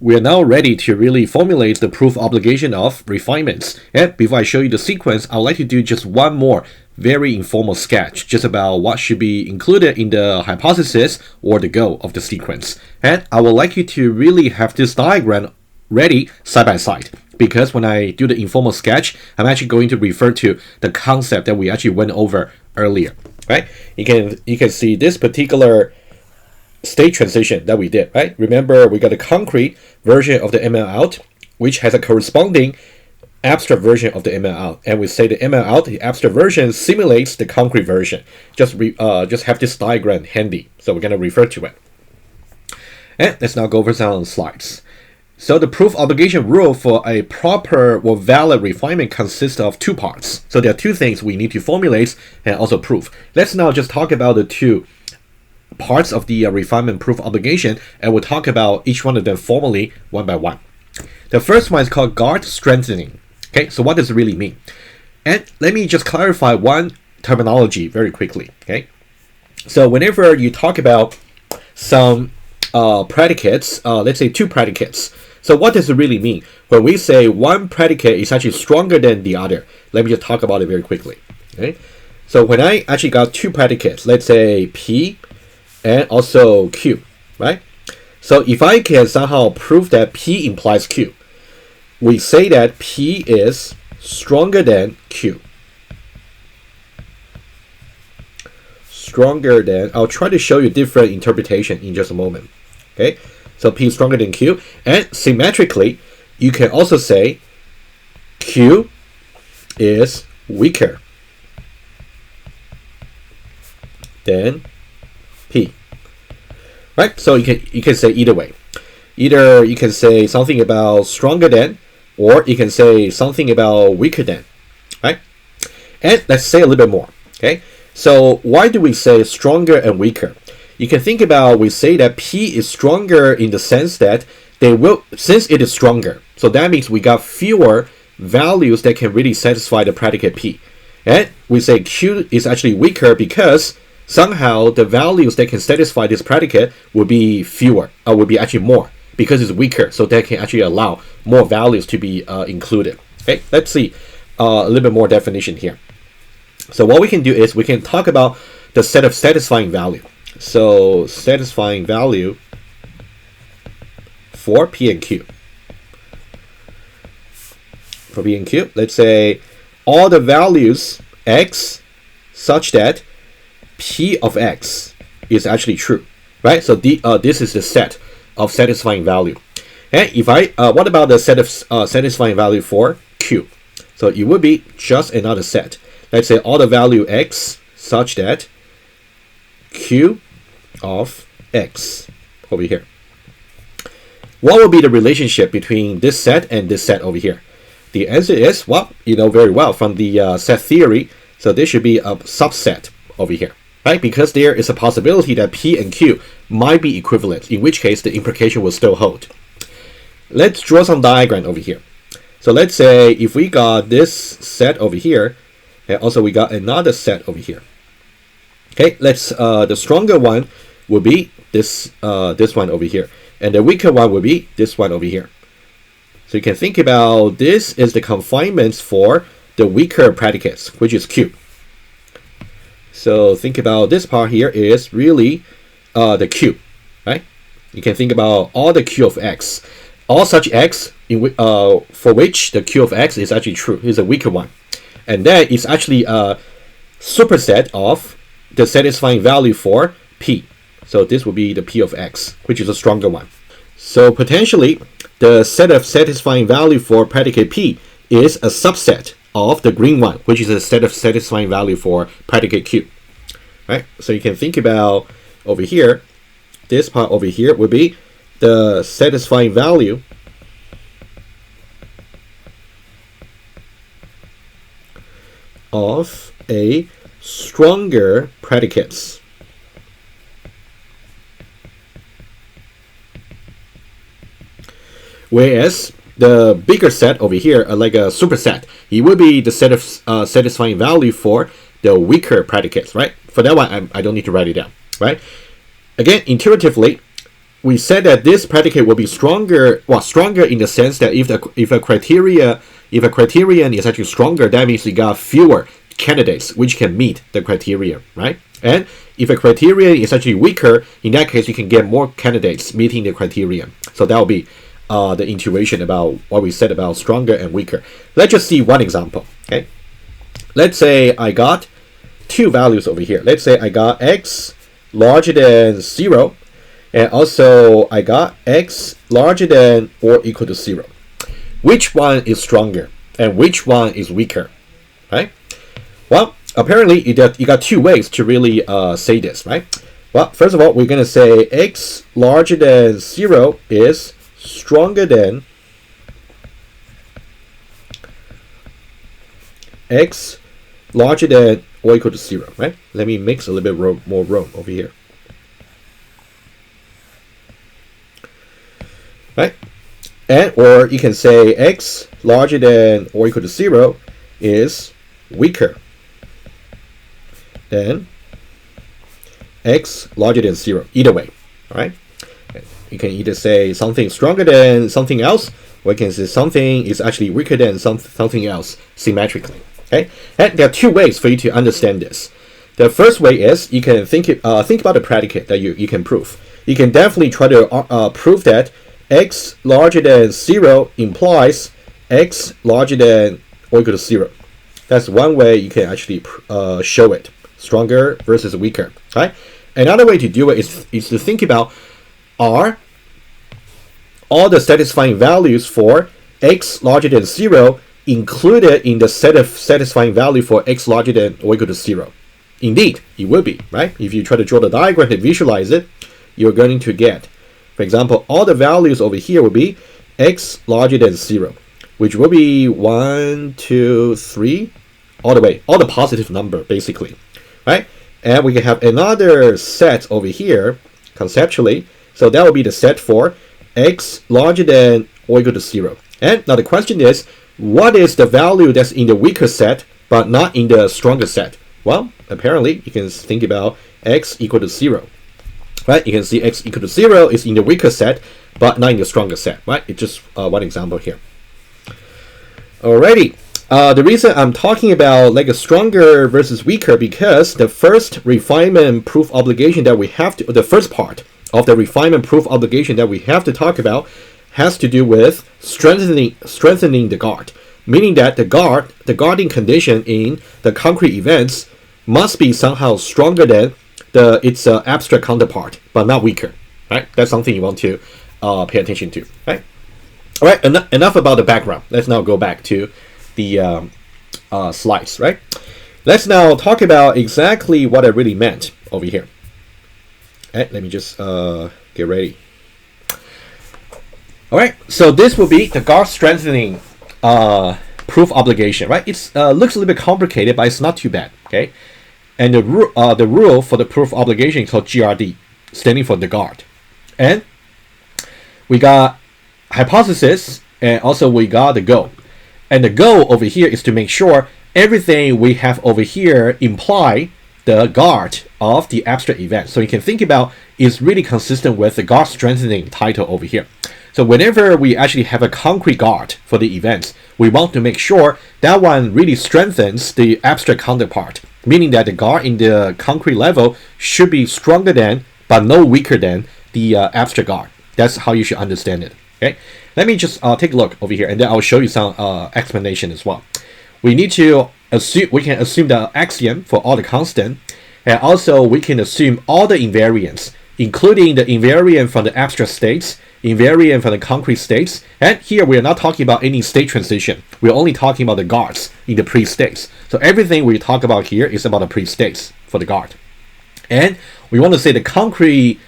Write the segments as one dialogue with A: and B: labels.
A: we are now ready to really formulate the proof obligation of refinements. And before I show you the sequence, I would like to do just one more very informal sketch just about what should be included in the hypothesis or the goal of the sequence. And I would like you to really have this diagram ready side by side, because when I do the informal sketch, I'm actually going to refer to the concept that we actually went over earlier. Right? You can see this particular state transition that we did, right? Remember, we got a concrete version of the ML out, which has a corresponding abstract version of the ML out, and we say the ML out, the abstract version, simulates the concrete version. Just have this diagram handy, so we're going to refer to it. And let's now go over some slides. So the proof obligation rule for a proper or valid refinement consists of two parts. So there are two things we need to formulate and also prove. Let's now just talk about the two parts of the refinement proof obligation, and we'll talk about each one of them formally one by one. The first one is called guard strengthening. Okay, so what does it really mean? And let me just clarify one terminology very quickly. Okay, so whenever you talk about some predicates, let's say two predicates, so what does it really mean when we say one predicate is actually stronger than the other? Let me just talk about it very quickly. Okay, so when I actually got two predicates, let's say P and also Q, right? So if I can somehow prove that P implies Q, we say that P is stronger than Q. Stronger than, I'll try to show you different interpretation in just a moment. Okay, so P is stronger than Q, and symmetrically, you can also say Q is weaker than P, right? So you can say either way. Either you can say something about stronger than, or you can say something about weaker than, right? And let's say a little bit more. Okay, so why do we say stronger and weaker? You can think about, we say that P is stronger in the sense that since it is stronger, so that means we got fewer values that can really satisfy the predicate P. And we say Q is actually weaker because somehow the values that can satisfy this predicate will be fewer, or will be actually more, because it's weaker, so that can actually allow more values to be included. Okay, let's see a little bit more definition here. So what we can do is we can talk about the set of satisfying value. So satisfying value for P and Q. For P and Q, let's say all the values X such that P of X is actually true, right? So this is the set of satisfying value. And if what about the set of satisfying value for Q? So it would be just another set. Let's say all the value X such that Q of X over here. What will be the relationship between this set and this set over here? The answer is, well, you know very well from the set theory, so this should be a subset over here, right? Because there is a possibility that P and Q might be equivalent, in which case the implication will still hold. Let's draw some diagram over here. So let's say if we got this set over here, and also we got another set over here. Okay, let's the stronger one will be this one over here, and the weaker one will be this one over here. So you can think about this is the confinements for the weaker predicates, which is Q. So think about this part here is really the Q, right? You can think about all the Q of X, all such X for which the Q of X is actually true, is a weaker one, and that is actually a superset of the satisfying value for P. So this will be the P of X, which is a stronger one. So potentially, the set of satisfying value for predicate P is a subset of the green one, which is a set of satisfying value for predicate Q. Right? So you can think about over here, this part over here would be the satisfying value of a stronger predicates. Whereas the bigger set over here, like a superset, it would be the set of satisfying value for the weaker predicates, right? For that one, I don't need to write it down, right? Again, intuitively, we said that this predicate will be stronger. Well, stronger in the sense that if a criterion is actually stronger, that means you got fewer candidates which can meet the criteria, right? And if a criterion is actually weaker, in that case you can get more candidates meeting the criterion. So that will be the intuition about what we said about stronger and weaker. Let's just see one example. Okay, let's say I got two values over here. Let's say I got x larger than 0, and also I got x larger than or equal to 0. Which one is stronger and which one is weaker, right? Well, apparently you got two ways to really say this, right? Well, first of all, we're going to say x larger than 0 is stronger than x larger than or equal to 0, right? Let me mix a little bit more room over here. Right? And or you can say x larger than or equal to 0 is weaker than x larger than 0. Either way, all right? You can either say something stronger than something else, or you can say something is actually weaker than something else symmetrically. Okay, and there are two ways for you to understand this. The first way is you can think about the predicate that you can prove. You can definitely try to prove that x larger than 0 implies x larger than or equal to 0. That's one way you can actually show it, stronger versus weaker. Right? Another way to do it is to think about, are all the satisfying values for x larger than 0 included in the set of satisfying value for x larger than or equal to 0? Indeed, it will be, right? If you try to draw the diagram and visualize it, you're going to get, for example, all the values over here will be x larger than 0, which will be 1, 2, 3, all the way, all the positive number, basically, right? And we can have another set over here, conceptually, so that will be the set for x larger than or equal to 0. And now the question is, what is the value that's in the weaker set but not in the stronger set? Well, apparently you can think about x equal to 0. Right? You can see x equal to 0 is in the weaker set but not in the stronger set. Right? It's just one example here. Alrighty. The reason I'm talking about like a stronger versus weaker, because the first refinement proof obligation that we have to, the first part of the refinement proof obligation that we have to talk about has to do with strengthening the guard, meaning that the guarding condition in the concrete events must be somehow stronger than its abstract counterpart, but not weaker. Right? That's something you want to pay attention to. Right? All right. Enough about the background. Let's now go back to the slides. Right? Let's now talk about exactly what I really meant over here. Right, let me just get ready. All right, so this will be the guard strengthening proof obligation, right? It looks a little bit complicated, but it's not too bad, okay? And the rule for the proof obligation is called GRD, standing for the guard. And we got hypothesis, and also we got the goal. And the goal over here is to make sure everything we have over here imply the guard of the abstract event. So you can think about is really consistent with the guard strengthening title over here. So whenever we actually have a concrete guard for the events, we want to make sure that one really strengthens the abstract counterpart, meaning that the guard in the concrete level should be stronger than, but no weaker than, the abstract guard. That's how you should understand it. Okay, let me just take a look over here, and then I'll show you some explanation as well. We need to assume, we can assume the axiom for all the constant, and also we can assume all the invariants, including the invariant from the abstract states, invariant from the concrete states, and here we are not talking about any state transition. We're only talking about the guards in the pre-states. So everything we talk about here is about the pre-states for the guard. And we want to say the concrete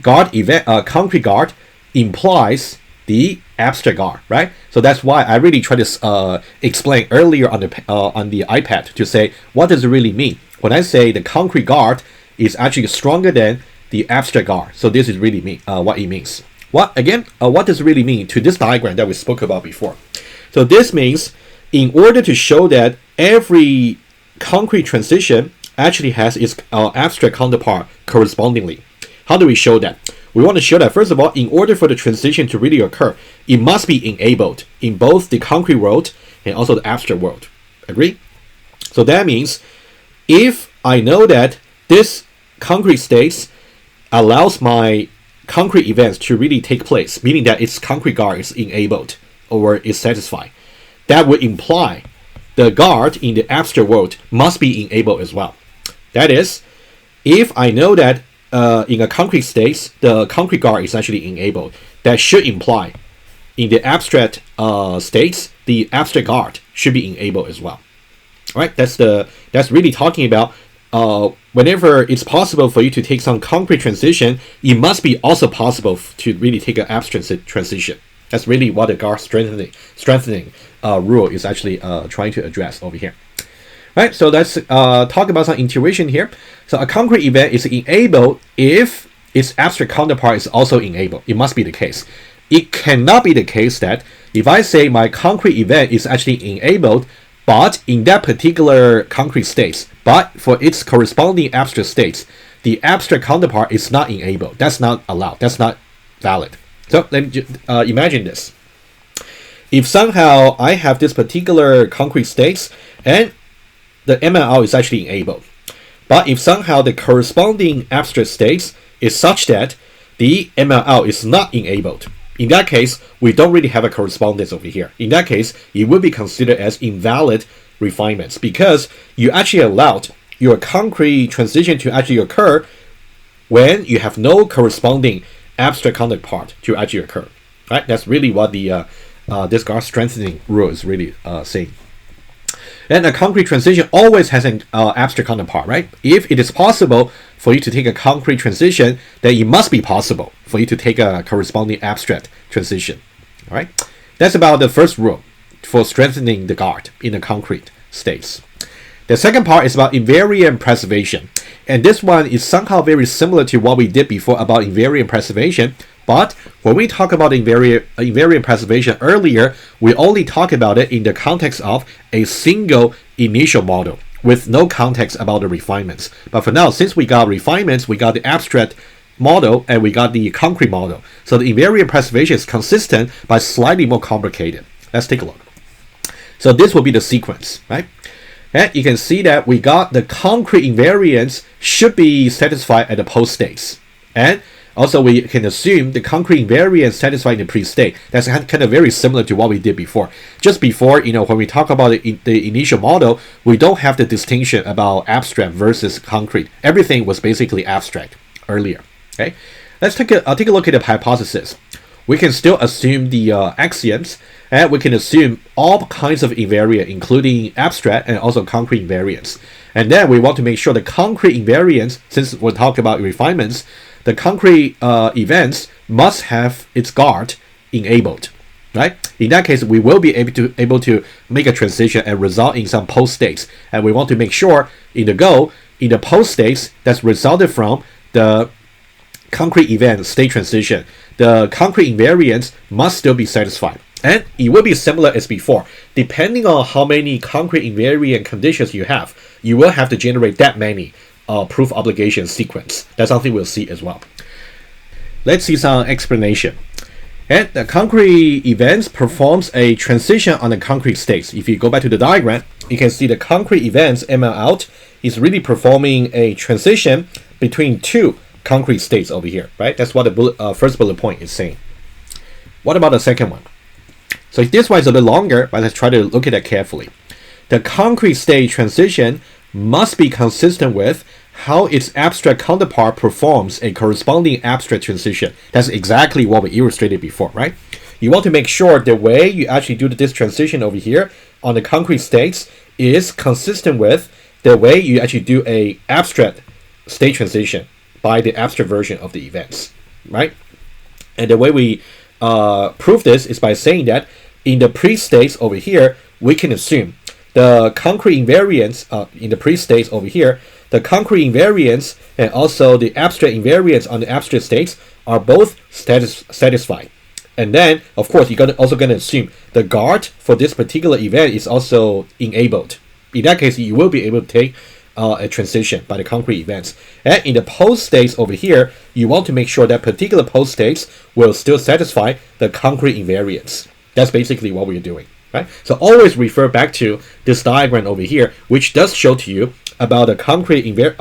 A: guard event, concrete guard implies the abstract guard, right? So that's why I really try to explain earlier on the iPad to say what does it really mean when I say the concrete guard is actually stronger than the abstract guard. So this is really what it means. What does it really mean to this diagram that we spoke about before? So this means in order to show that every concrete transition actually has its abstract counterpart correspondingly. How do we show that? we want to show that, first of all, in order for the transition to really occur, it must be enabled in both the concrete world and also the abstract world. Agree? So that means if I know that this concrete states allows my concrete events to really take place, meaning that its concrete guard is enabled or is satisfied, that would imply the guard in the abstract world must be enabled as well. That is, if I know that in a concrete state, the concrete guard is actually enabled, that should imply in the abstract states, the abstract guard should be enabled as well. All right, that's really talking about whenever it's possible for you to take some concrete transition, it must be also possible to really take an abstract transition. That's really what the guard strengthening rule is actually trying to address over here. Right, so let's talk about some intuition here. So a concrete event is enabled if its abstract counterpart is also enabled. It must be the case. It cannot be the case that if I say my concrete event is actually enabled, but in that particular concrete state, but for its corresponding abstract states, the abstract counterpart is not enabled. That's not allowed. That's not valid. So let me imagine this. If somehow I have this particular concrete states and the MLL is actually enabled, but if somehow the corresponding abstract states is such that the MLL is not enabled, in that case, we don't really have a correspondence over here. In that case, it would be considered as invalid refinements because you actually allowed your concrete transition to actually occur when you have no corresponding abstract counterpart to actually occur. Right? That's really what the this guard strengthening rule is really saying. And a concrete transition always has an abstract counterpart, right? If it is possible for you to take a concrete transition, then it must be possible for you to take a corresponding abstract transition. All right? That's about the first rule for strengthening the guard in the concrete states. The second part is about invariant preservation. And this one is somehow very similar to what we did before about invariant preservation. But when we talk about invariant preservation earlier, we only talk about it in the context of a single initial model with no context about the refinements. But for now, since we got refinements, we got the abstract model and we got the concrete model. So the invariant preservation is consistent but slightly more complicated. Let's take a look. So this will be the sequence, right? And you can see that we got the concrete invariants should be satisfied at the post states. And also, we can assume the concrete invariant satisfied in the pre-state. That's kind of very similar to what we did before. Just before, when we talk about the initial model, we don't have the distinction about abstract versus concrete. Everything was basically abstract earlier. Okay, let's take a look at the hypothesis. We can still assume the axioms, and we can assume all kinds of invariant, including abstract and also concrete invariants. And then we want to make sure the concrete invariants, since we're talking about refinements, the concrete events must have its guard enabled, right? In that case, we will be able to make a transition and result in some post states. And we want to make sure in the post states that's resulted from the concrete event state transition, the concrete invariants must still be satisfied. And it will be similar as before. Depending on how many concrete invariant conditions you have, you will have to generate that many proof obligation sequence. That's something we'll see as well. Let's see some explanation. And the concrete events performs a transition on the concrete states. If you go back to the diagram, you can see the concrete events ML out is really performing a transition between two concrete states over here, right? That's what the first bullet point is saying. What about the second one? So this one is a bit longer, but let's try to look at it carefully. The concrete state transition must be consistent with how its abstract counterpart performs a corresponding abstract transition. That's exactly what we illustrated before, right? You want to make sure the way you actually do this transition over here on the concrete states is consistent with the way you actually do a abstract state transition by the abstract version of the events, right? And the way we prove this is by saying that in the pre-states over here, we can assume the concrete invariants in the pre-states over here, the concrete invariants and also the abstract invariants on the abstract states are both satisfied. And then, of course, you're also going to assume the guard for this particular event is also enabled. In that case, you will be able to take a transition by the concrete events. And in the post states over here, you want to make sure that particular post states will still satisfy the concrete invariance. That's basically what we're doing, right? So always refer back to this diagram over here, which does show to you about the concrete events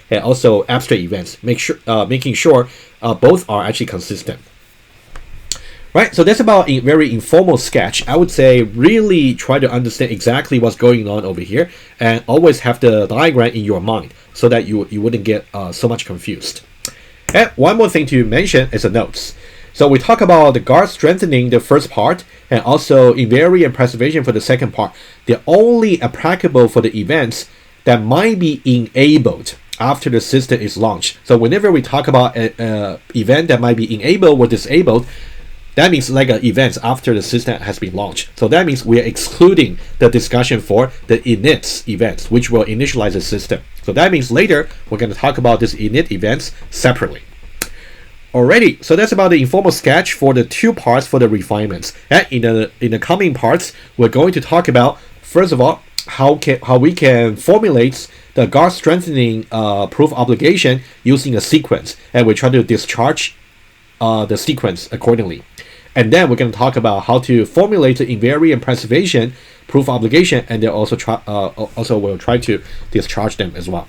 A: and also abstract events. Making sure both are actually consistent. Right, so that's about a very informal sketch. I would say really try to understand exactly what's going on over here and always have the diagram in your mind so that you wouldn't get so much confused. And one more thing to mention is the notes. So we talk about the guard strengthening, the first part, and also invariant preservation for the second part. They're only applicable for the events that might be enabled after the system is launched. So whenever we talk about an event that might be enabled or disabled, that means like events after the system has been launched. So that means we are excluding the discussion for the init events, which will initialize the system. So that means later we're going to talk about these init events separately. Alrighty, so that's about the informal sketch for the two parts for the refinements. And in the coming parts, we're going to talk about, first of all, how we can formulate the guard strengthening proof obligation using a sequence, and we try to discharge the sequence accordingly. And then we're going to talk about how to formulate the invariant preservation proof obligation, and then also we'll try to discharge them as well.